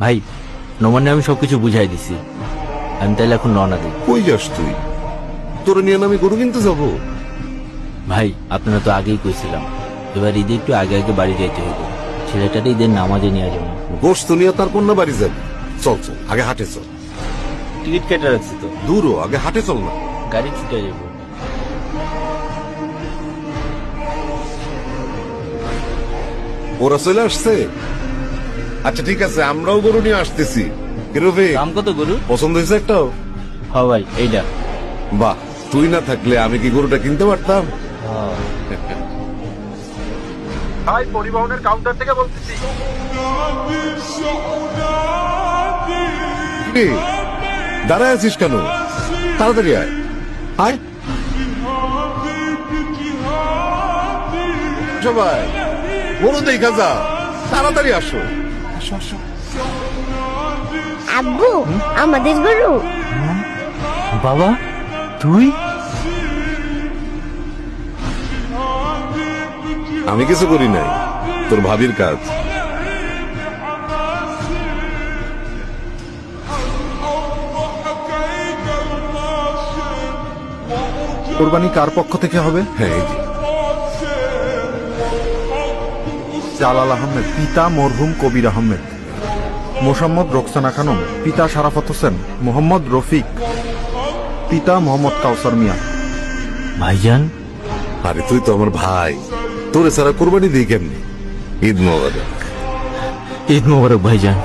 ভাই নমনে আমি সবকিছু বুঝাই দিছি, আমি তাইলে এখন রওনা দিই। কই যাস তুই? তোরে নিয়ে না আমি গরু কিনতে যাবো? ভাই আপনারা তো আগেই কইছিলাম, এবার ঈদে একটু আগে আগে বাড়ি যাইতে হবে, ছেলেটারে ঈদের নামাজে নিয়ে যাবো। গোস্ত নিয়ে তারপর না বাড়ি যাবি? চল চল, আগে হাটে চল। টিকিট কেটে রাখছি তো, দূরও, আগে হাটে চল না। গাড়ি ছুটে যাবো। ওরা চলে আসছে? আচ্ছা ঠিক আছে, আমরাও গরু নিয়ে আসতেছি। কিরবে দাম কত গরু? পছন্দ হয়েছে একটাও? হ ভাই এইটা। বাহ, তুই না থাকলে আমি কি গরুটা কিনতে পারতাম? ভাই পরিবহনের কাউন্টার থেকে বলতেছি। কি দাঁড়ায় আছিস কেন? তাড়াতাড়ি আয় আয় সবাই, গরু দেখা যা, তাড়াতাড়ি আসো। আসো আসো। আব্বু আমাদের গরু। বাবা তুই? আমি কিছু করি নাই, তোর ভাবির কাজ। কোরবানি কার পক্ষ থেকে হবে? হ্যাঁ এই যে। জালাল আহমেদ, পিতা মরহুম কবির আহমেদ। মোসাম্মদ রোকসানা খানম, পিতা শারাফত হোসেন। মোহাম্মদ রফিক, পিতা মোহাম্মদ কাউসার মিয়া। ভাইজান আরে তুই তো আমার ভাই, তোরে সারা কোরবানি দিই কেমনি? ঈদ মোবারক। ঈদ মোবারক ভাইজান।